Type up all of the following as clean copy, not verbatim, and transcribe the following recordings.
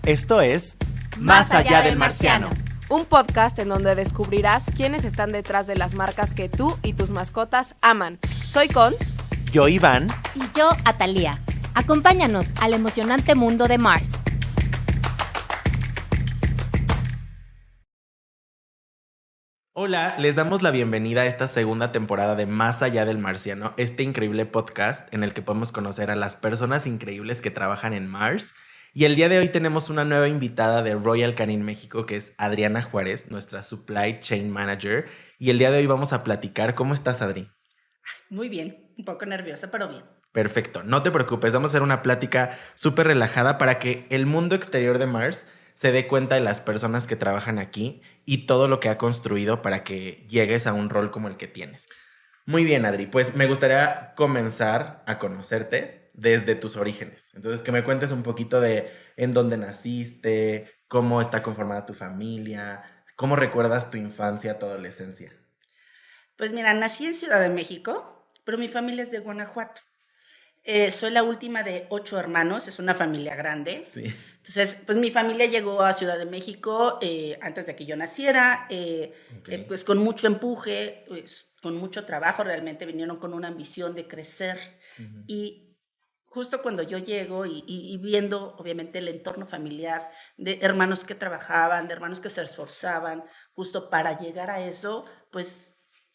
Esto es Más allá del marciano. Un podcast en donde descubrirás quiénes están detrás de las marcas que tú y tus mascotas aman. Soy Cons. Yo, Iván. Y yo, Atalia. Acompáñanos al emocionante mundo de Mars. Hola, les damos la bienvenida a esta segunda temporada de Más allá del marciano, este increíble podcast en el que podemos conocer a las personas increíbles que trabajan en Mars. Y el día de hoy tenemos una nueva invitada de Royal Canin México, que es Adriana Juárez, nuestra Supply Chain Manager. Y el día de hoy vamos a platicar. ¿Cómo estás, Adri? Muy bien, un poco nerviosa, pero bien. Perfecto, no te preocupes, vamos a hacer una plática súper relajada para que el mundo exterior de Mars se dé cuenta de las personas que trabajan aquí y todo lo que ha construido para que llegues a un rol como el que tienes. Muy bien, Adri, pues me gustaría comenzar a conocerte desde tus orígenes. Entonces, que me cuentes un poquito de en dónde naciste, cómo está conformada tu familia, cómo recuerdas tu infancia, tu adolescencia. Pues mira, nací en Ciudad de México, pero mi familia es de Guanajuato. Soy la última de 8 hermanos, es una familia grande. Sí. Entonces, pues mi familia llegó a Ciudad de México antes de que yo naciera, Okay. pues con mucho empuje, pues, con mucho trabajo, realmente vinieron con una ambición de crecer. Uh-huh. Y justo cuando yo llego y viendo, obviamente, el entorno familiar de hermanos que trabajaban, de hermanos que se esforzaban, justo para llegar a eso, pues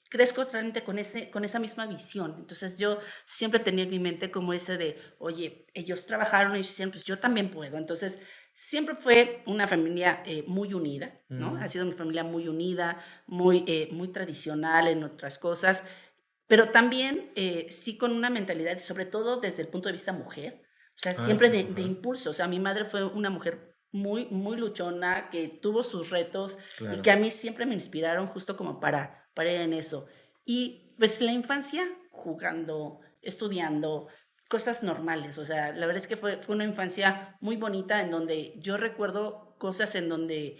crezco realmente con esa misma visión. Entonces yo siempre tenía en mi mente como ese de, oye, ellos trabajaron y hicieron, pues yo también puedo. Entonces siempre fue una familia muy unida, ¿no? Ha sido mi familia muy unida, muy tradicional en otras cosas, pero también sí con una mentalidad, sobre todo desde el punto de vista mujer, o sea, siempre de impulso. O sea, mi madre fue una mujer muy, muy luchona, que tuvo sus retos. Claro. Y que a mí siempre me inspiraron justo como para ir en eso. Y pues la infancia jugando, estudiando, cosas normales. O sea, la verdad es que fue una infancia muy bonita en donde yo recuerdo cosas en donde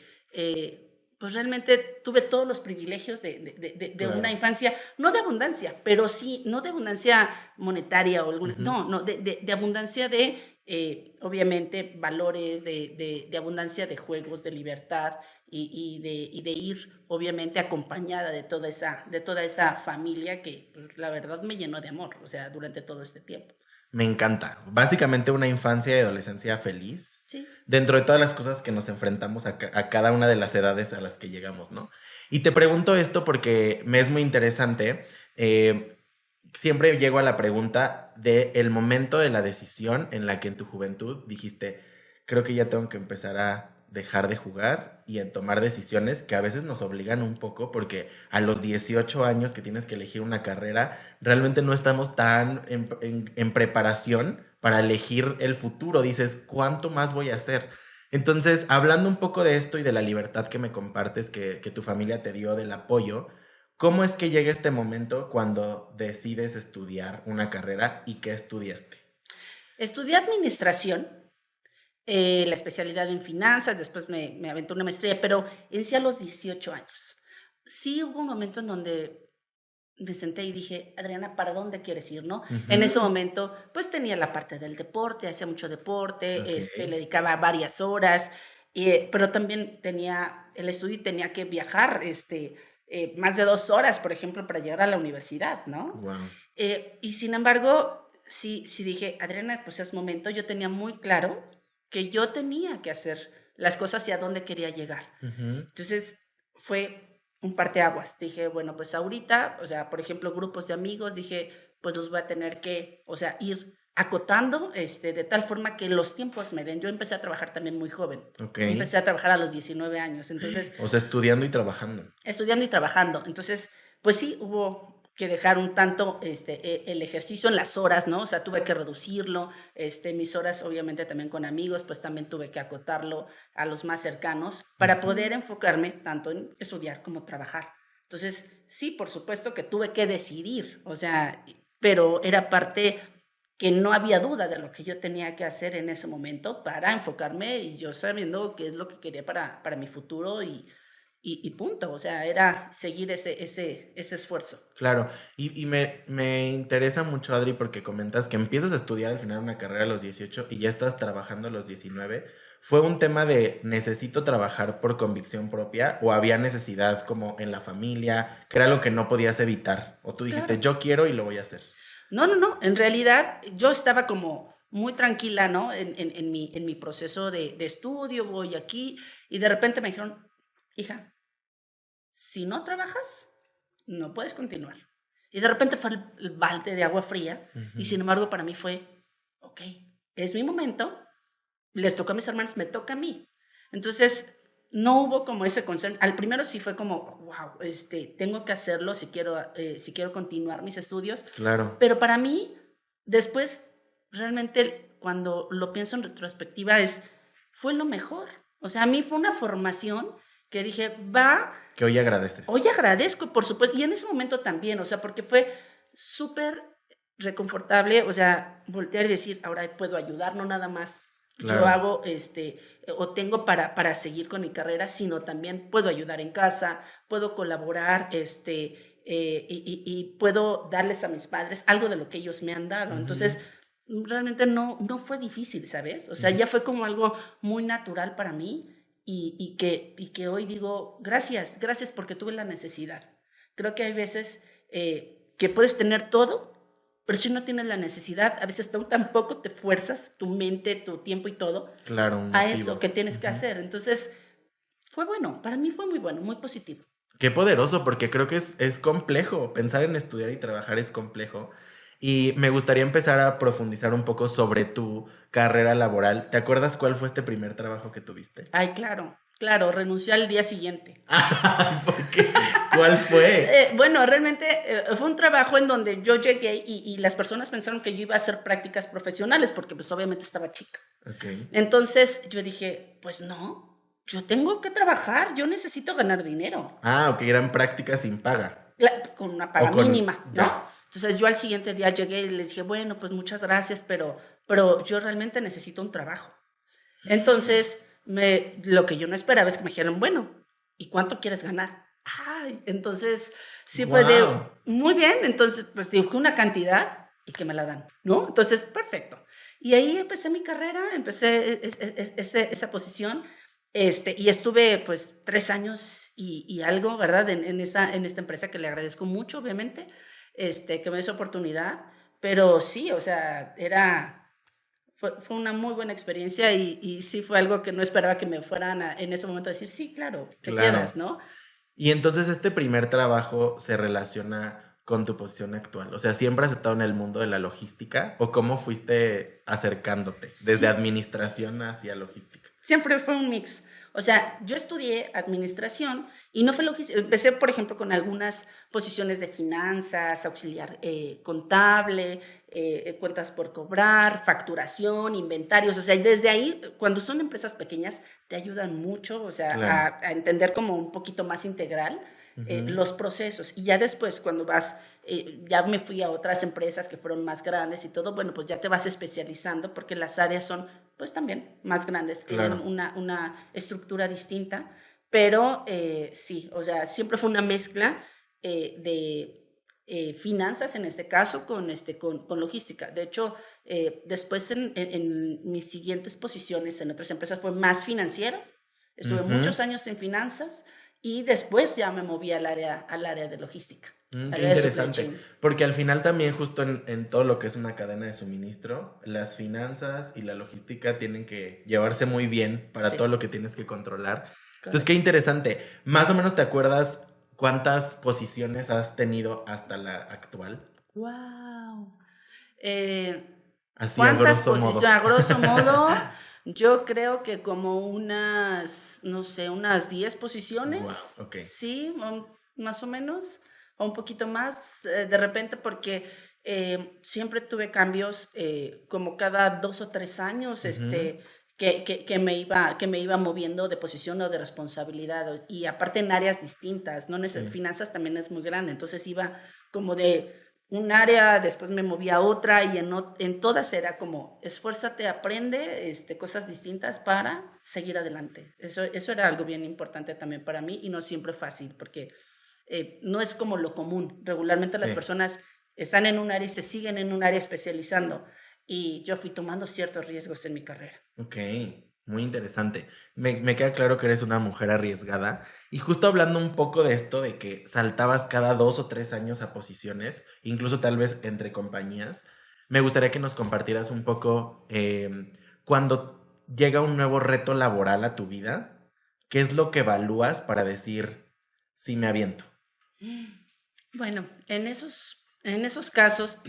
pues realmente tuve todos los privilegios de claro. Una infancia, no de abundancia, pero sí, no de abundancia monetaria o alguna, uh-huh. de abundancia de, obviamente, valores, de abundancia de juegos, de libertad y de ir, obviamente, acompañada de toda esa familia que, pues, la verdad, me llenó de amor, o sea, durante todo este tiempo. Me encanta. Básicamente una infancia y adolescencia feliz. Sí. Dentro de todas las cosas que nos enfrentamos a cada una de las edades a las que llegamos, ¿no? Y te pregunto esto porque me es muy interesante. Siempre llego a la pregunta del momento de la decisión en la que en tu juventud dijiste, creo que ya tengo que empezar a dejar de jugar y en tomar decisiones que a veces nos obligan un poco, porque a los 18 años que tienes que elegir una carrera, realmente no estamos tan en preparación para elegir el futuro. Dices, ¿cuánto más voy a hacer? Entonces, hablando un poco de esto y de la libertad que me compartes, que tu familia te dio, del apoyo, ¿cómo es que llega este momento cuando decides estudiar una carrera y qué estudiaste? Estudié administración. La especialidad en finanzas, después me aventé una maestría, pero en sí a los 18 años. Sí hubo un momento en donde me senté y dije, Adriana, ¿para dónde quieres ir, no? Uh-huh. En ese momento, pues tenía la parte del deporte, hacía mucho deporte, okay. Le dedicaba varias horas, pero también tenía el estudio y tenía que viajar, más de 2 horas, por ejemplo, para llegar a la universidad, ¿no? Wow. Y sin embargo, sí dije, Adriana, pues es momento. Yo tenía muy claro que yo tenía que hacer las cosas y a dónde quería llegar. Uh-huh. Entonces, fue un parteaguas. Dije, bueno, pues ahorita, o sea, por ejemplo, grupos de amigos, dije, pues los voy a tener que, o sea, ir acotando, de tal forma que los tiempos me den. Yo empecé a trabajar también muy joven. Okay. Empecé a trabajar a los 19 años, entonces... O sea, estudiando y trabajando. Estudiando y trabajando. Entonces, pues sí, hubo que dejar un tanto el ejercicio en las horas, ¿no? O sea, tuve que reducirlo, mis horas obviamente también con amigos, pues también tuve que acotarlo a los más cercanos para poder enfocarme tanto en estudiar como trabajar. Entonces, sí, por supuesto que tuve que decidir, o sea, pero era parte que no había duda de lo que yo tenía que hacer en ese momento para enfocarme y yo sabiendo qué es lo que quería para mi futuro y y punto, o sea, era seguir ese esfuerzo. Claro, y me interesa mucho, Adri, porque comentas que empiezas a estudiar al final una carrera a los 18 y ya estás trabajando a los 19. ¿Fue un tema de necesito trabajar por convicción propia o había necesidad como en la familia, que era algo que no podías evitar? O tú dijiste, Claro. yo quiero y lo voy a hacer. No, en realidad yo estaba como muy tranquila, ¿no? En mi proceso de estudio, voy aquí, y de repente me dijeron, hija, si no trabajas, no puedes continuar. Y de repente fue el balde de agua fría, y sin embargo para mí fue, ok, es mi momento, les tocó a mis hermanos, me toca a mí. Entonces, no hubo como ese concern. Al primero sí fue como, wow, tengo que hacerlo si quiero continuar mis estudios. Claro. Pero para mí, después, realmente, cuando lo pienso en retrospectiva, fue lo mejor. O sea, a mí fue una formación que dije, Que hoy agradeces. hoy agradezco, por supuesto, y en ese momento también, o sea, porque fue súper reconfortable, o sea, voltear y decir, ahora puedo ayudar, no nada más Claro. yo hago, o tengo para seguir con mi carrera, sino también puedo ayudar en casa, puedo colaborar, y puedo darles a mis padres algo de lo que ellos me han dado. Entonces, realmente no fue difícil, ¿sabes? O sea, ya fue como algo muy natural para mí y que hoy digo, gracias porque tuve la necesidad. Creo que hay veces que puedes tener todo, pero si no tienes la necesidad, a veces tú tampoco te fuerzas tu mente, tu tiempo y todo Claro, un a motivo. eso que tienes que hacer. Entonces, fue bueno, para mí fue muy bueno, muy positivo. Qué poderoso, porque creo que es complejo. Pensar en estudiar y trabajar es complejo. Y me gustaría empezar a profundizar un poco sobre tu carrera laboral. ¿Te acuerdas cuál fue este primer trabajo que tuviste? Ay, claro, renuncié al día siguiente. ¿Por qué? ¿Cuál fue? Bueno, realmente fue un trabajo en donde yo llegué y las personas pensaron que yo iba a hacer prácticas profesionales porque pues obviamente estaba chica. Okay. Entonces yo dije, pues no, yo tengo que trabajar, yo necesito ganar dinero. Ok, eran prácticas sin paga. Con una paga mínima, ¿no? Ya. Entonces yo al siguiente día llegué y les dije, bueno, pues muchas gracias, pero yo realmente necesito un trabajo. Entonces, lo que yo no esperaba es que me dijeran, bueno, ¿y cuánto quieres ganar? Ay, entonces sí fue de, muy bien, entonces pues dije una cantidad y que me la dan, ¿no? Entonces, perfecto. Y ahí empecé mi carrera, empecé esa posición, y estuve pues 3 años y algo, ¿verdad? En esta empresa que le agradezco mucho, obviamente, que me dio esa oportunidad, pero sí, o sea, fue una muy buena experiencia y sí fue algo que no esperaba que me fueran en ese momento a decir, sí, claro, te quedas, ¿no? Y entonces este primer trabajo se relaciona con tu posición actual. O sea, ¿siempre has estado en el mundo de la logística? ¿O cómo fuiste acercándote desde administración hacia logística? Siempre fue un mix. O sea, yo estudié administración y no fue logística. Empecé, por ejemplo, con algunas posiciones de finanzas, auxiliar contable, cuentas por cobrar, facturación, inventarios. O sea, y desde ahí, cuando son empresas pequeñas, te ayudan mucho, o sea, Claro. a entender como un poquito más integral los procesos. Y ya después, cuando vas, ya me fui a otras empresas que fueron más grandes y todo, bueno, pues ya te vas especializando porque las áreas son, pues también más grandes, tienen Claro. una estructura distinta, pero sí, o sea, siempre fue una mezcla de finanzas en este caso con logística. De hecho, después en mis siguientes posiciones en otras empresas fue más financiero. Estuve muchos años en finanzas y después ya me moví al área de logística. Qué área de supply interesante. chain. Porque al final también justo en todo lo que es una cadena de suministro, las finanzas y la logística tienen que llevarse muy bien para Sí. todo lo que tienes que controlar. Entonces, Correcto. qué interesante. Más o menos te acuerdas cuántas posiciones has tenido hasta la actual. ¡Wow! Así a ¿Cuántas grosso modo. posiciones? A grosso modo, yo creo que como no sé, unas 10 posiciones. Wow, ok. Sí, más o menos, o un poquito más de repente, porque siempre tuve cambios como cada 2 o 3 años, que me iba moviendo de posición o de responsabilidad, y aparte en áreas distintas, ¿no? Sí. Finanzas también es muy grande, entonces iba como de un área, después me moví a otra y en todas era como esfuérzate, aprende cosas distintas para seguir adelante. Eso era algo bien importante también para mí y no siempre fácil porque no es como lo común. Regularmente las personas están en un área y se siguen en un área especializando y yo fui tomando ciertos riesgos en mi carrera. Ok, muy interesante. Me queda claro que eres una mujer arriesgada. Y justo hablando un poco de esto, de que saltabas cada 2 o 3 años a posiciones, incluso tal vez entre compañías, me gustaría que nos compartieras un poco cuando llega un nuevo reto laboral a tu vida, ¿qué es lo que evalúas para decir, sí me aviento? Bueno, en esos casos,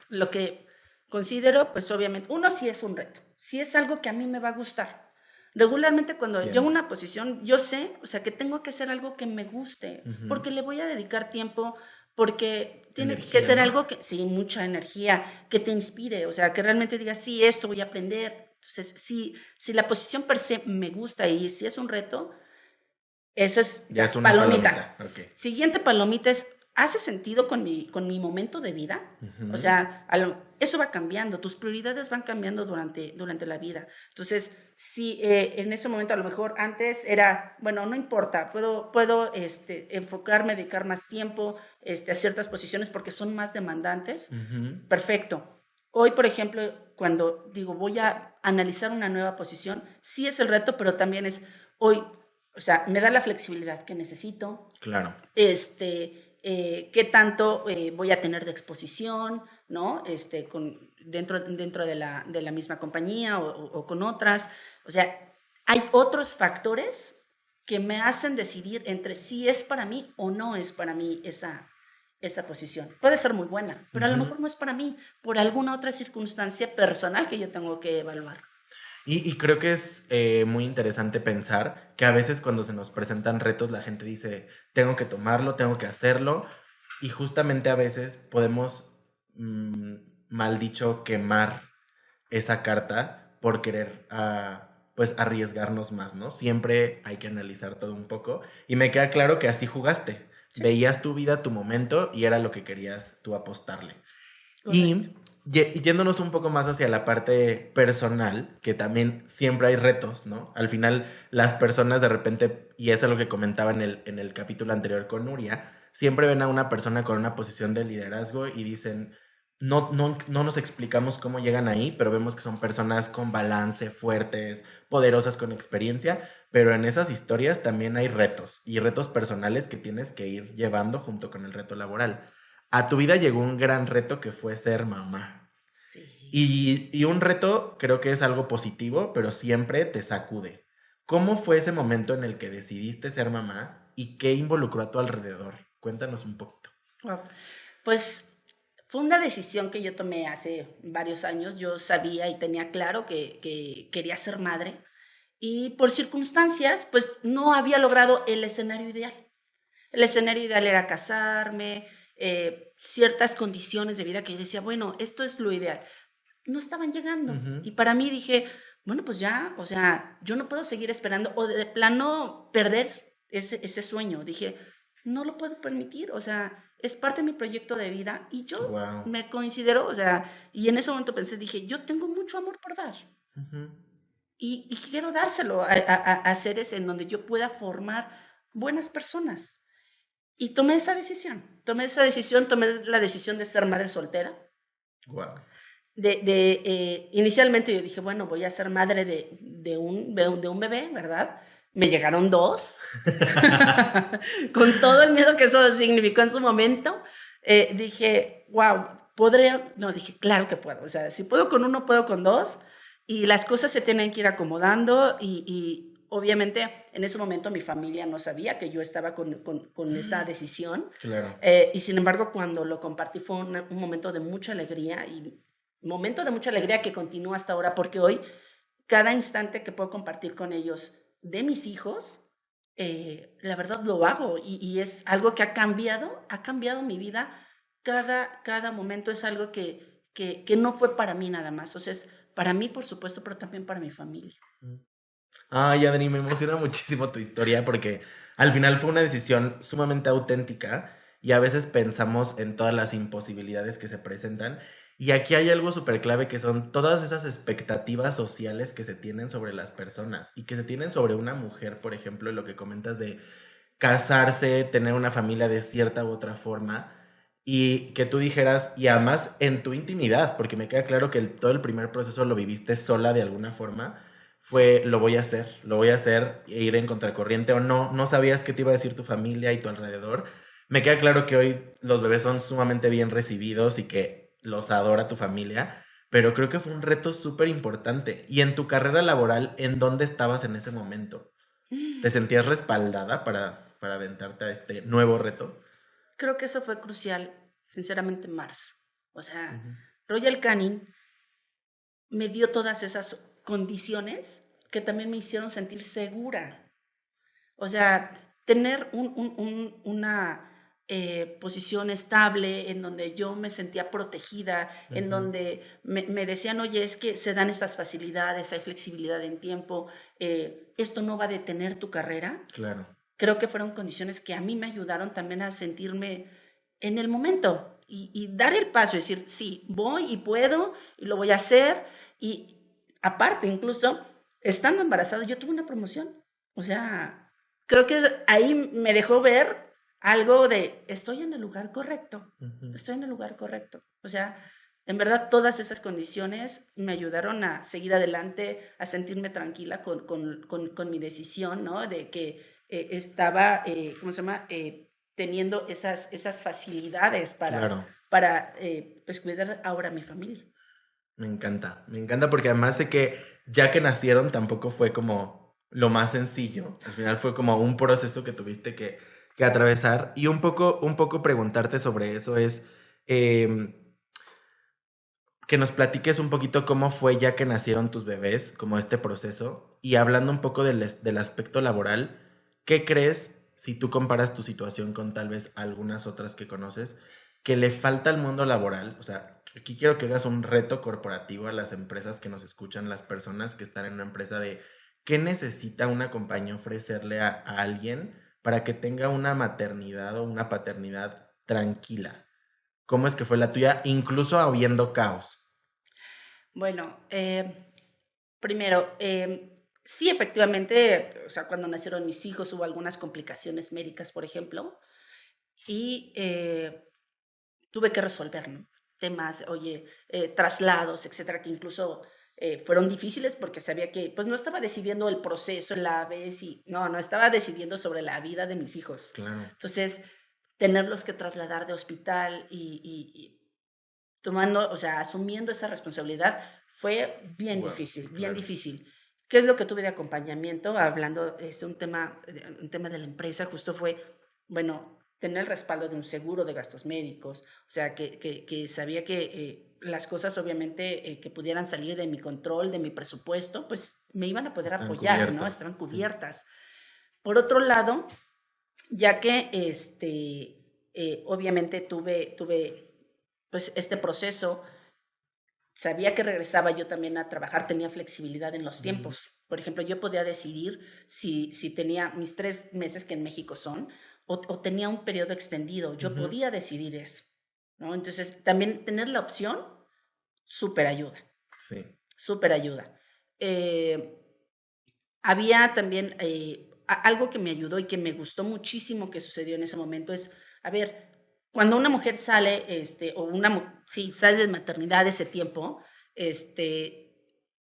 lo que considero, pues obviamente, uno sí es un reto, sí es algo que a mí me va a gustar. Regularmente cuando llego a una posición, yo sé, o sea, que tengo que hacer algo que me guste, porque le voy a dedicar tiempo, porque tiene que ser algo que, sí, mucha energía, que te inspire, o sea, que realmente digas, sí, esto voy a aprender. Entonces, si la posición per se me gusta y si es un reto, eso es ya es una palomita. Okay. Siguiente palomita es, ¿hace sentido con mi momento de vida? O sea, eso va cambiando, tus prioridades van cambiando durante la vida. Entonces, si en ese momento a lo mejor antes era, bueno, no importa, puedo enfocarme, dedicar más tiempo a ciertas posiciones porque son más demandantes, perfecto. Hoy, por ejemplo, cuando digo voy a analizar una nueva posición, sí es el reto, pero también es hoy, o sea, me da la flexibilidad que necesito. Claro. Qué tanto voy a tener de exposición, ¿no? Dentro de la misma compañía o con otras. O sea, hay otros factores que me hacen decidir entre si es para mí o no es para mí esa posición. Puede ser muy buena, pero a lo mejor no es para mí por alguna otra circunstancia personal que yo tengo que evaluar. Y creo que es muy interesante pensar que a veces cuando se nos presentan retos la gente dice, tengo que tomarlo, tengo que hacerlo, y justamente a veces podemos, mal dicho, quemar esa carta por querer pues arriesgarnos más, ¿no? Siempre hay que analizar todo un poco y me queda claro que así jugaste. Sí. Veías tu vida, tu momento y era lo que querías tú apostarle. Correcto. Y yéndonos un poco más hacia la parte personal, que también siempre hay retos, ¿no? Al final las personas de repente, y eso es lo que comentaba en el capítulo anterior con Nuria, siempre ven a una persona con una posición de liderazgo y dicen, no nos explicamos cómo llegan ahí, pero vemos que son personas con balance, fuertes, poderosas, con experiencia, pero en esas historias también hay retos, y retos personales que tienes que ir llevando junto con el reto laboral. A tu vida llegó un gran reto que fue ser mamá. Sí. Y un reto creo que es algo positivo, pero siempre te sacude. ¿Cómo fue ese momento en el que decidiste ser mamá y qué involucró a tu alrededor? Cuéntanos un poquito. Wow. Pues fue una decisión que yo tomé hace varios años. Yo sabía y tenía claro que quería ser madre y por circunstancias pues no había logrado el escenario ideal. El escenario ideal era casarme, ciertas condiciones de vida que yo decía, bueno, esto es lo ideal. No estaban llegando. Y para mí dije, bueno, pues ya, o sea, yo no puedo seguir esperando o de plano perder ese sueño. Dije, no lo puedo permitir, o sea, es parte de mi proyecto de vida y yo me considero, o sea, y en ese momento pensé, dije, yo tengo mucho amor por dar. Y quiero dárselo a seres en donde yo pueda formar buenas personas. Y tomé la decisión de ser madre soltera. Wow. Inicialmente yo dije, bueno, voy a ser madre de un bebé, ¿verdad? Me llegaron 2, con todo el miedo que eso significó en su momento. Dije, wow, dije, claro que puedo. O sea, si puedo con 1, puedo con 2. Y las cosas se tienen que ir acomodando y obviamente, en ese momento mi familia no sabía que yo estaba con esa decisión. Claro. Y sin embargo, cuando lo compartí fue un momento de mucha alegría que continúa hasta ahora, porque hoy, cada instante que puedo compartir con ellos de mis hijos, la verdad lo hago y es algo que ha cambiado mi vida. Cada momento es algo que no fue para mí nada más. O sea, es para mí, por supuesto, pero también para mi familia. Ay, Adri, me emociona muchísimo tu historia porque al final fue una decisión sumamente auténtica y a veces pensamos en todas las imposibilidades que se presentan. Y aquí hay algo súper clave que son todas esas expectativas sociales que se tienen sobre las personas y que se tienen sobre una mujer, por ejemplo, lo que comentas de casarse, tener una familia de cierta u otra forma y que tú dijeras, y además en tu intimidad, porque me queda claro que todo el primer proceso lo viviste sola de alguna forma, fue lo voy a hacer, e ir en contracorriente o no, no sabías qué te iba a decir tu familia y tu alrededor. Me queda claro que hoy los bebés son sumamente bien recibidos y que los adora tu familia, pero creo que fue un reto súper importante. Y en tu carrera laboral, ¿en dónde estabas en ese momento? ¿Te sentías respaldada para aventarte a este nuevo reto? Creo que eso fue crucial, sinceramente, en Mars. O sea, Ujú. Royal Canin me dio todas esas condiciones que también me hicieron sentir segura. O sea, tener una posición estable en donde yo me sentía protegida, en Ujú. donde me decían, oye, es que se dan estas facilidades, hay flexibilidad en tiempo, esto no va a detener tu carrera. Claro. Creo que fueron condiciones que a mí me ayudaron también a sentirme en el momento y dar el paso, decir, sí, voy y puedo y lo voy a hacer. Y aparte, incluso, estando embarazada, yo tuve una promoción. O sea, creo que ahí me dejó ver algo de, estoy en el lugar correcto, Ujú. estoy en el lugar correcto. O sea, en verdad, todas esas condiciones me ayudaron a seguir adelante, a sentirme tranquila con mi decisión, ¿no? De que estaba, ¿cómo se llama? Teniendo esas facilidades Claro. para pues, cuidar ahora a mi familia. Me encanta porque además sé que ya que nacieron tampoco fue como lo más sencillo. Al final fue como un proceso que tuviste que atravesar. Y un poco preguntarte sobre eso es em, que nos platiques un poquito cómo fue ya que nacieron tus bebés, como este proceso. Y hablando un poco del aspecto laboral, ¿qué crees si tú comparas tu situación con tal vez algunas otras que conoces, que le falta al mundo laboral? O sea, aquí quiero que hagas un reto corporativo a las empresas que nos escuchan, las personas que están en una empresa de qué necesita una compañía ofrecerle a alguien para que tenga una maternidad o una paternidad tranquila. ¿Cómo es que fue la tuya, incluso habiendo caos? Bueno, primero, sí, efectivamente, o sea, cuando nacieron mis hijos hubo algunas complicaciones médicas, por ejemplo, y tuve que resolver, ¿no? Temas, oye, traslados, etcétera, que incluso fueron difíciles porque sabía que, pues no estaba decidiendo el proceso la vez y, no estaba decidiendo sobre la vida de mis hijos. Claro, Entonces, tenerlos que trasladar de hospital y tomando, o sea, asumiendo esa responsabilidad fue bien wow, difícil, bien claro. difícil. ¿Qué es lo que tuve de acompañamiento? Hablando, un tema de la empresa, justo fue, bueno, tener el respaldo de un seguro de gastos médicos, o sea, que sabía que las cosas obviamente que pudieran salir de mi control, de mi presupuesto, pues me iban a poder Están apoyar, ¿no? cubiertas, Estaban sí. cubiertas. Por otro lado, ya que obviamente tuve pues este proceso, sabía que regresaba yo también a trabajar, tenía flexibilidad en los Ujú. tiempos. Por ejemplo, yo podía decidir si tenía mis 3 meses que en México son, o tenía un periodo extendido. Yo Ujú. podía decidir eso, ¿no? Entonces, también tener la opción, súper ayuda, Sí. súper ayuda. Eh, Había también algo que me ayudó y que me gustó muchísimo que sucedió en ese momento es, a ver, cuando una mujer sale, o sí, sale de maternidad ese tiempo,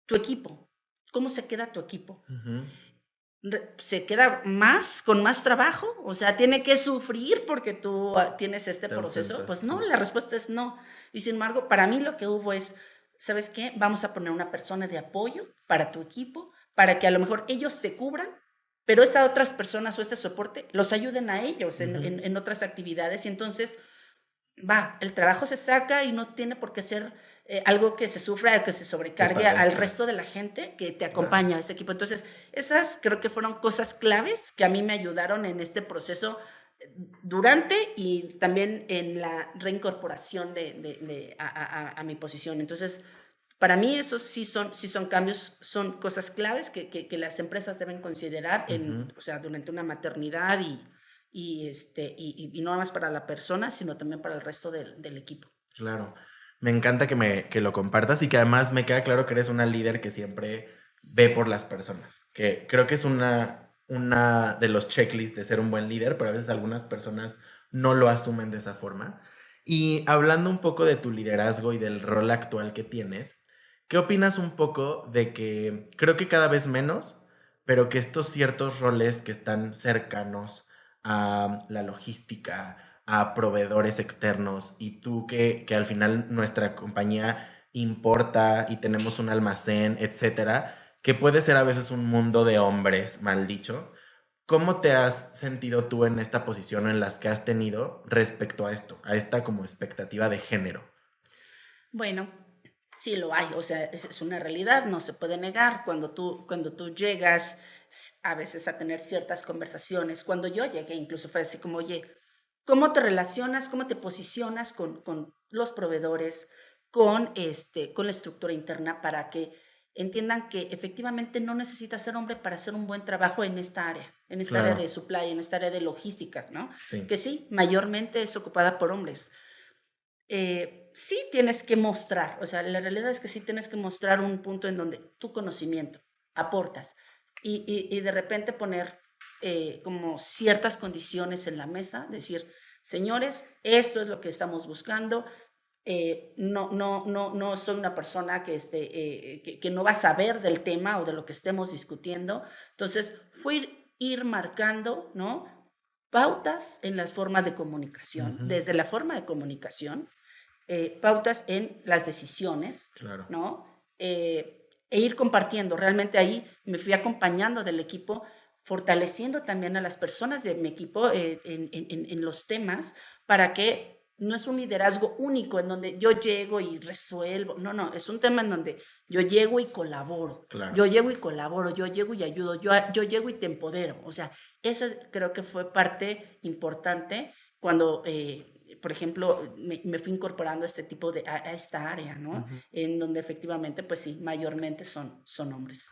tu equipo, ¿cómo se queda tu equipo? Ujú. ¿Se queda con más trabajo? O sea, ¿tiene que sufrir porque tú tienes este Te proceso? ausentas, Pues no, sí. la respuesta es no. Y sin embargo, para mí lo que hubo es, ¿sabes qué? Vamos a poner una persona de apoyo para tu equipo, para que a lo mejor ellos te cubran, pero esas otras personas o este soporte los ayuden a ellos Ujú. en otras actividades. Y entonces, el trabajo se saca y no tiene por qué ser algo que se sufra o que se Que sobrecargue al resto padezcas. de la gente que te Claro. acompaña a ese equipo. Entonces, esas creo que fueron cosas claves que a mí me ayudaron en este proceso durante y también en la reincorporación a mi posición. Entonces, para mí esos sí son cambios, son cosas claves que las empresas deben considerar Ujú. o sea, durante una maternidad y no nada más para la persona, sino también para el resto del equipo. Claro. Me encanta que lo compartas y que además me queda claro que eres una líder que siempre ve por las personas. Que creo que es una de los checklists de ser un buen líder, pero a veces algunas personas no lo asumen de esa forma. Y hablando un poco de tu liderazgo y del rol actual que tienes, ¿qué opinas un poco de que creo que cada vez menos, pero que estos ciertos roles que están cercanos a la logística, a proveedores externos, y tú que al final nuestra compañía importa y tenemos un almacén, etcétera, que puede ser a veces un mundo de hombres, mal dicho? ¿Cómo te has sentido tú en esta posición en las que has tenido respecto a esto, a esta como expectativa de género? Bueno, sí lo hay, o sea, es una realidad, no se puede negar. Cuando tú llegas a veces a tener ciertas conversaciones, cuando yo llegué incluso fue así como, oye, ¿cómo te relacionas, cómo te posicionas con los proveedores, con la estructura interna para que entiendan que efectivamente no necesitas ser hombre para hacer un buen trabajo en esta área Claro, de supply, en esta área de logística, ¿no? sí, Que sí, mayormente es ocupada por hombres. Sí tienes que mostrar, o sea, la realidad es que sí tienes que mostrar un punto en donde tu conocimiento aportas y de repente poner como ciertas condiciones en la mesa, decir, señores, esto es lo que estamos buscando. No soy una persona que no va a saber del tema o de lo que estemos discutiendo. Entonces, fue ir marcando, ¿no?, pautas en las formas de comunicación, ujú, desde la forma de comunicación, pautas en las decisiones, claro, ¿no? E ir compartiendo. Realmente ahí me fui acompañando del equipo, fortaleciendo también a las personas de mi equipo en los temas para que no es un liderazgo único en donde yo llego y resuelvo. No, es un tema en donde yo llego y colaboro. claro. Yo llego y colaboro, yo llego y ayudo, yo llego y te empodero. O sea, esa creo que fue parte importante cuando, por ejemplo, me fui incorporando a este tipo a esta área, ¿no? Ujú. En donde efectivamente, pues sí, mayormente son hombres.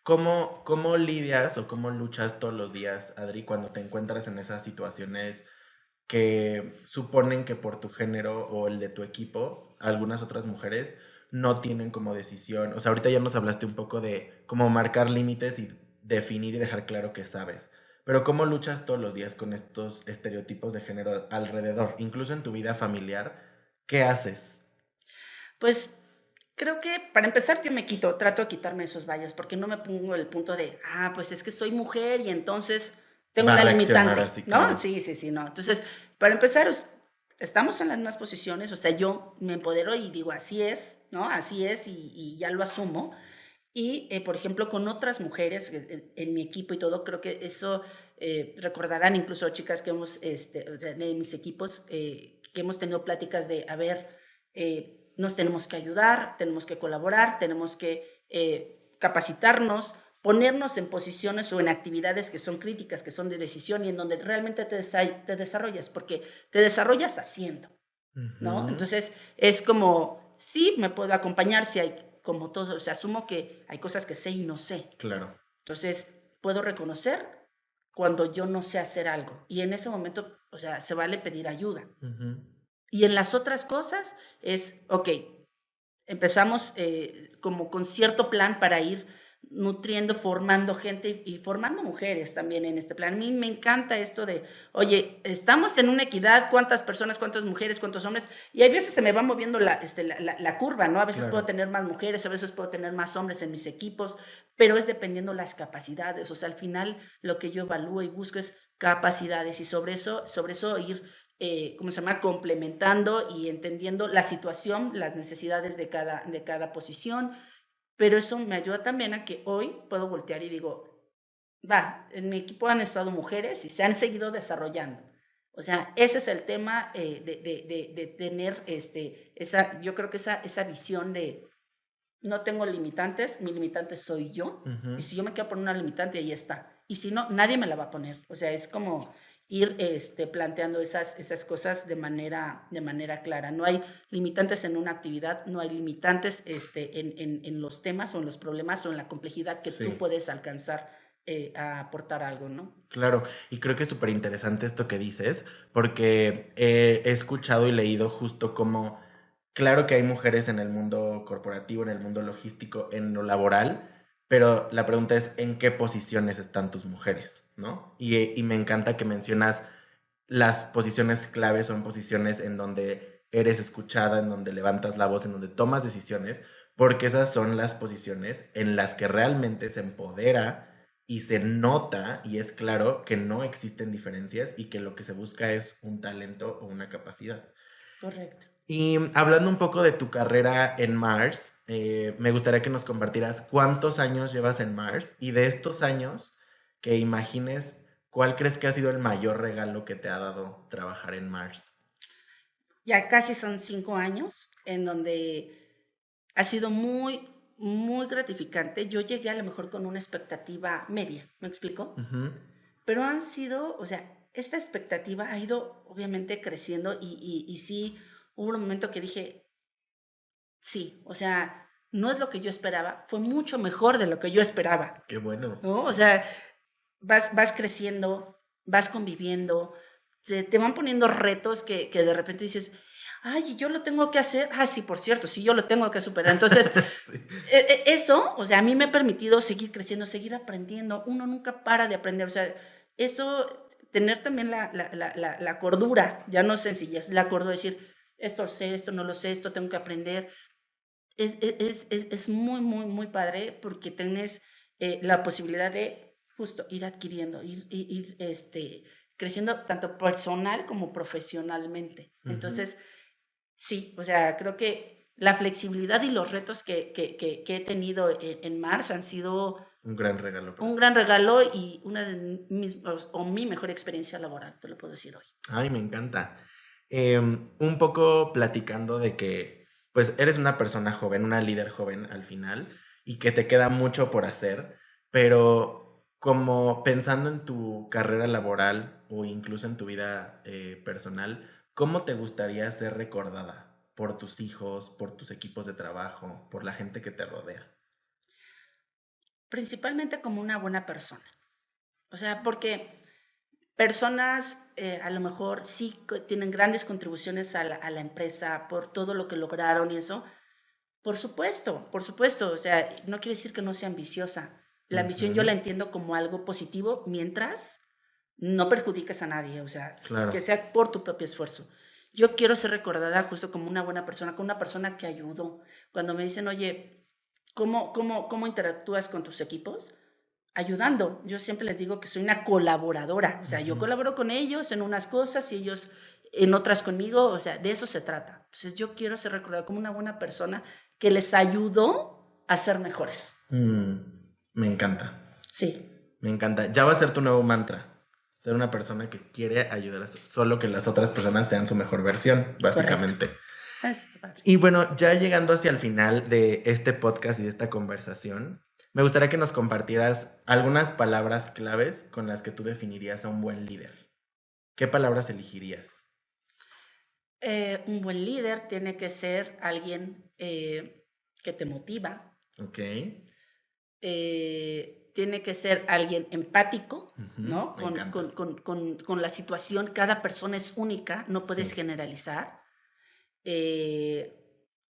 ¿Cómo lidias o cómo luchas todos los días, Adri, cuando te encuentras en esas situaciones que suponen que por tu género o el de tu equipo, algunas otras mujeres no tienen como decisión? O sea, ahorita ya nos hablaste un poco de cómo marcar límites y definir y dejar claro que sabes. Pero ¿cómo luchas todos los días con estos estereotipos de género alrededor? Incluso en tu vida familiar, ¿qué haces? Pues creo que para empezar yo trato de quitarme esos vallas, porque no me pongo el punto de, pues es que soy mujer y entonces tengo Va a una reaccionar limitante, así, ¿no? claro. Sí, no. Entonces, para empezar, estamos en las mismas posiciones, o sea, yo me empodero y digo, así es, ¿no? Así es y ya lo asumo. Y, por ejemplo, con otras mujeres en mi equipo y todo, creo que eso recordarán incluso chicas que hemos, o sea, de mis equipos, que hemos tenido pláticas de, a ver, nos tenemos que ayudar, tenemos que colaborar, tenemos que capacitarnos, ponernos en posiciones o en actividades que son críticas, que son de decisión y en donde realmente te desarrollas, porque te desarrollas haciendo, ¿no? Ujú, Entonces, es como, sí, me puedo acompañar si hay, como todo, o sea, asumo que hay cosas que sé y no sé. claro. Entonces, puedo reconocer cuando yo no sé hacer algo. Y en ese momento, o sea, se vale pedir ayuda. Ujú, Y en las otras cosas es, ok, empezamos como con cierto plan para ir nutriendo, formando gente y formando mujeres también en este plan. A mí me encanta esto de, oye, estamos en una equidad, cuántas personas, cuántas mujeres, cuántos hombres, y a veces se me va moviendo la curva, ¿no? A veces puedo claro. tener más mujeres, a veces puedo tener más hombres en mis equipos, pero es dependiendo las capacidades. O sea, al final lo que yo evalúo y busco es capacidades y sobre eso ir ¿cómo se llama?, complementando y entendiendo la situación, las necesidades de cada posición, pero eso me ayuda también a que hoy puedo voltear y digo, va, en mi equipo han estado mujeres y se han seguido desarrollando. O sea, ese es el tema de tener yo creo que esa visión de no tengo limitantes, mi limitante soy yo, y Ujú, si yo me quiero poner una limitante, ahí está. Y si no, nadie me la va a poner. O sea, es como ir planteando esas cosas de manera clara. No hay limitantes en una actividad, no hay limitantes en los temas o en los problemas o en la complejidad que tú sí. puedes alcanzar a aportar algo, ¿no? Claro, y creo que es súper interesante esto que dices, porque he escuchado y leído justo como, claro que hay mujeres en el mundo corporativo, en el mundo logístico, en lo laboral, pero la pregunta es, ¿en qué posiciones están tus mujeres? ¿No? Y me encanta que mencionas las posiciones claves, son posiciones en donde eres escuchada, en donde levantas la voz, en donde tomas decisiones, porque esas son las posiciones en las que realmente se empodera y se nota y es claro que no existen diferencias y que lo que se busca es un talento o una capacidad. Correcto. Y hablando un poco de tu carrera en Mars, me gustaría que nos compartieras cuántos años llevas en Mars y de estos años que imagines, ¿cuál crees que ha sido el mayor regalo que te ha dado trabajar en Mars? Ya casi son 5 años en donde ha sido muy, muy gratificante. Yo llegué a lo mejor con una expectativa media, ¿me explico? Ujú. Pero han sido, o sea, esta expectativa ha ido obviamente creciendo y sí, hubo un momento que dije, sí, o sea, no es lo que yo esperaba, fue mucho mejor de lo que yo esperaba, Qué bueno. ¿no? O sea, vas creciendo, vas conviviendo, te van poniendo retos que de repente dices, ay, yo lo tengo que hacer, ah, sí, por cierto, sí, yo lo tengo que superar. Entonces, Sí. eso, o sea, a mí me ha permitido seguir creciendo, seguir aprendiendo, uno nunca para de aprender, o sea, eso, tener también la cordura, ya no sencillez, la cordura de decir, esto sé, esto no lo sé, esto tengo que aprender, es muy, muy, muy padre porque tienes la posibilidad de justo ir adquiriendo, creciendo tanto personal como profesionalmente. Ujú. Entonces, sí, o sea, creo que la flexibilidad y los retos que he tenido en Mars han sido Un gran regalo para un ti. gran regalo y una de mi mejor experiencia laboral, te lo puedo decir hoy. Ay, me encanta. Un poco platicando de que, pues, eres una persona joven, una líder joven al final, y que te queda mucho por hacer, pero como pensando en tu carrera laboral o incluso en tu vida personal, ¿cómo te gustaría ser recordada? ¿Por tus hijos, por tus equipos de trabajo, por la gente que te rodea? Principalmente como una buena persona. O sea, porque personas a lo mejor sí tienen grandes contribuciones a la empresa por todo lo que lograron y eso. Por supuesto. O sea, no quiere decir que no sea ambiciosa. La ambición yo Ujú. la entiendo como algo positivo mientras no perjudiques a nadie. O sea, que Claro. sea por tu propio esfuerzo. Yo quiero ser recordada justo como una buena persona, como una persona que ayudó. Cuando me dicen, oye, ¿cómo interactúas con tus equipos? Ayudando. Yo siempre les digo que soy una colaboradora. O sea, yo Ujú. colaboro con ellos en unas cosas y ellos en otras conmigo. O sea, de eso se trata. Entonces, yo quiero ser recordada como una buena persona que les ayudó a ser mejores. Mm, me encanta. Sí, Me encanta. Ya va a ser tu nuevo mantra. Ser una persona que quiere ayudar a solo que las otras personas sean su mejor versión, correcto. básicamente. Eso está padre. Y bueno, ya llegando hacia el final de este podcast y de esta conversación, me gustaría que nos compartieras algunas palabras claves con las que tú definirías a un buen líder. ¿Qué palabras elegirías? Un buen líder tiene que ser alguien que te motiva. Ok. Tiene que ser alguien empático, Ujú, ¿no? me encanta. Con la situación, cada persona es única, no puedes Sí. generalizar. Eh,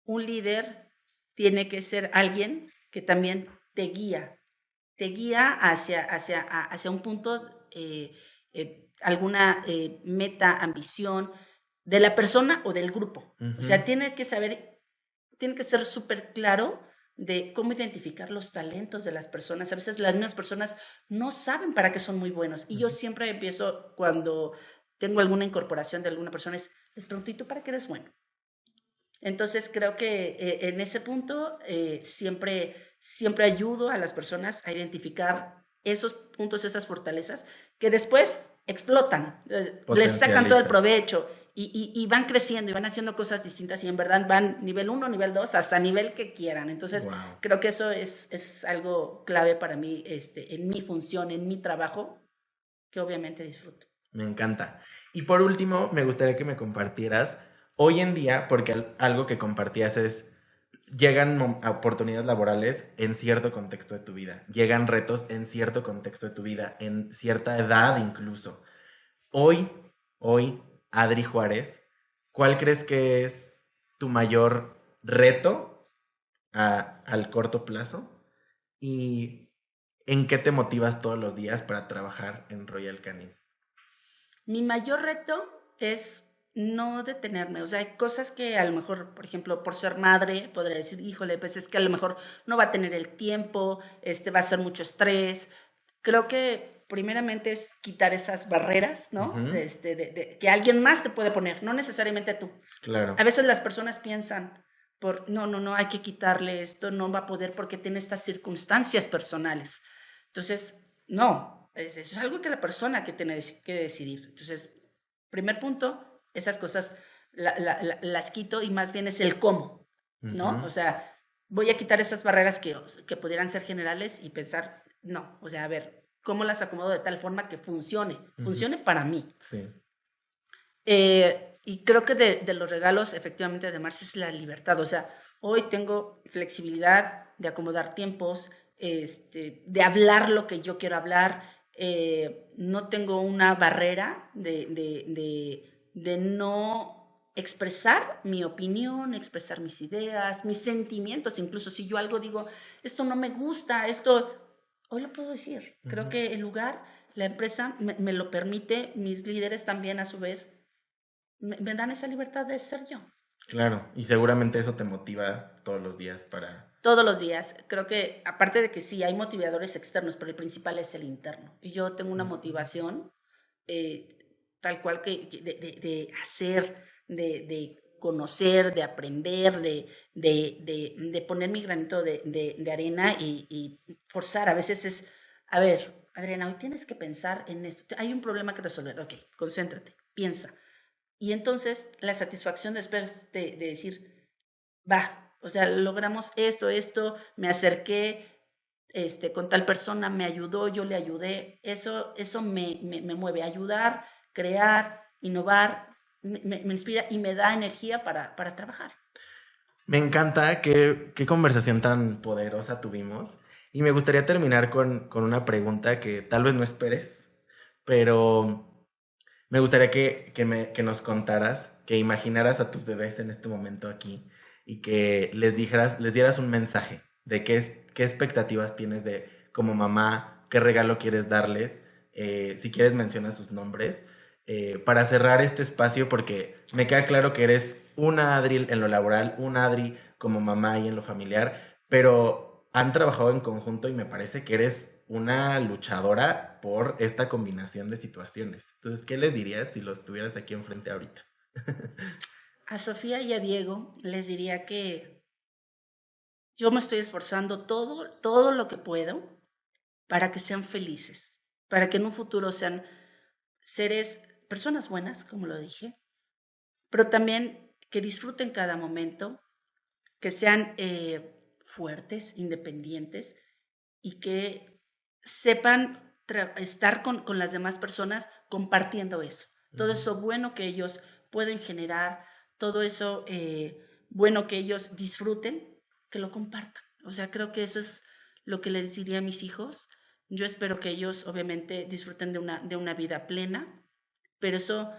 un líder tiene que ser alguien que también te guía hacia un punto, alguna meta, ambición de la persona o del grupo. O sea, Ujú, tiene que ser súper claro de cómo identificar los talentos de las personas. A veces las mismas personas no saben para qué son muy buenos. Y yo ujú. siempre empiezo cuando tengo alguna incorporación de alguna persona, les pregunto, ¿y tú para qué eres bueno? Entonces creo que en ese punto siempre ayudo a las personas a identificar esos puntos, esas fortalezas, que después explotan, les sacan todo el Potencializas. provecho y van creciendo y van haciendo cosas distintas y en verdad van nivel 1, nivel 2, hasta nivel que quieran. Entonces Wow. creo que eso es algo clave para mí en mi función, en mi trabajo, que obviamente disfruto. Me encanta. Y por último, me gustaría que me compartieras hoy en día, porque algo que compartías es llegan oportunidades laborales en cierto contexto de tu vida, llegan retos en cierto contexto de tu vida, en cierta edad incluso. Hoy, Adri Juárez, ¿cuál crees que es tu mayor reto al corto plazo? ¿Y en qué te motivas todos los días para trabajar en Royal Canin? Mi mayor reto es no detenerme. O sea, hay cosas que a lo mejor, por ejemplo, por ser madre, podría decir, híjole, pues es que a lo mejor no va a tener el tiempo, va a ser mucho estrés. Creo que primeramente es quitar esas barreras, ¿no? Uh-huh. Que alguien más te puede poner, no necesariamente tú. Claro. A veces las personas piensan, no, hay que quitarle esto, no va a poder porque tiene estas circunstancias personales. Entonces, no, eso es algo que la persona que tiene que decidir. Entonces, primer punto, esas cosas las quito y más bien es el cómo, ¿no? Uh-huh. O sea, voy a quitar esas barreras que pudieran ser generales y pensar, no, o sea, a ver, ¿cómo las acomodo de tal forma que funcione para mí? Sí. Y creo que de los regalos, efectivamente, de Mars es la libertad. O sea, hoy tengo flexibilidad de acomodar tiempos, de hablar lo que yo quiero hablar. No tengo una barrera de no expresar mi opinión, expresar mis ideas, mis sentimientos. Incluso si yo algo digo, esto no me gusta, hoy lo puedo decir. Uh-huh. Creo que el lugar, la empresa me lo permite, mis líderes también a su vez me dan esa libertad de ser yo. Claro, y seguramente eso te motiva todos los días para... Todos los días. Creo que, aparte de que sí, hay motivadores externos, pero el principal es el interno. Y yo tengo una motivación tal cual de hacer, de conocer, de aprender, de poner mi granito de arena y forzar. A veces es, a ver, Adriana, hoy tienes que pensar en esto. Hay un problema que resolver. Ok, concéntrate, piensa. Y entonces la satisfacción después de decir, va, o sea, logramos esto, me acerqué con tal persona, me ayudó, yo le ayudé. Eso me mueve. Ayudar, crear, innovar, me inspira y me da energía para trabajar. Me encanta qué conversación tan poderosa tuvimos. Y me gustaría terminar con una pregunta que tal vez no esperes, pero me gustaría que nos contaras, que imaginaras a tus bebés en este momento aquí y que les dieras un mensaje de qué expectativas tienes de como mamá, qué regalo quieres darles, si quieres menciona sus nombres, para cerrar este espacio, porque me queda claro que eres una Adri en lo laboral, una Adri como mamá y en lo familiar, pero han trabajado en conjunto y me parece que eres una luchadora por esta combinación de situaciones. Entonces, ¿qué les dirías si los tuvieras aquí enfrente ahorita? A Sofía y a Diego les diría que yo me estoy esforzando todo lo que puedo para que sean felices, para que en un futuro sean personas buenas, como lo dije, pero también que disfruten cada momento, que sean fuertes, independientes y que sepan estar con las demás personas compartiendo eso. Todo eso bueno que ellos pueden generar, todo eso bueno que ellos disfruten, que lo compartan. O sea, creo que eso es lo que les diría a mis hijos. Yo espero que ellos obviamente disfruten de una vida plena, pero eso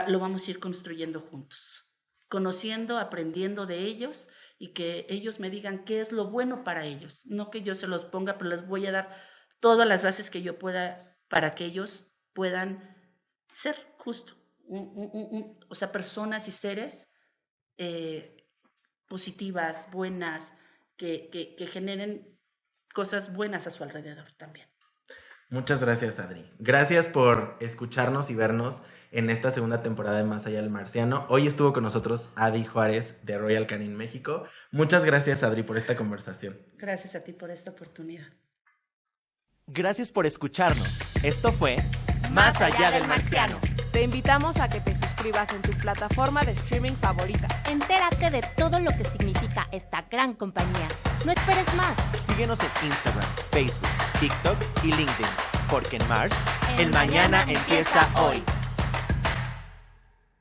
lo vamos a ir construyendo juntos, conociendo, aprendiendo de ellos y que ellos me digan qué es lo bueno para ellos. No que yo se los ponga, pero les voy a dar todas las bases que yo pueda para que ellos puedan ser justo, o sea, personas y seres positivas, buenas, que generen cosas buenas a su alrededor también. Muchas gracias, Adri. Gracias por escucharnos y vernos en esta segunda temporada de Más Allá del Marciano. Hoy estuvo con nosotros Adri Juárez de Royal Canin México. Muchas gracias, Adri, por esta conversación. Gracias a ti por esta oportunidad. Gracias por escucharnos. Esto fue Más Allá del Marciano. Te invitamos a que te suscribas en tu plataforma de streaming favorita. Entérate de todo lo que significa esta gran compañía. No esperes más. Síguenos en Instagram, Facebook, TikTok y LinkedIn, porque en Mars, el mañana empieza hoy.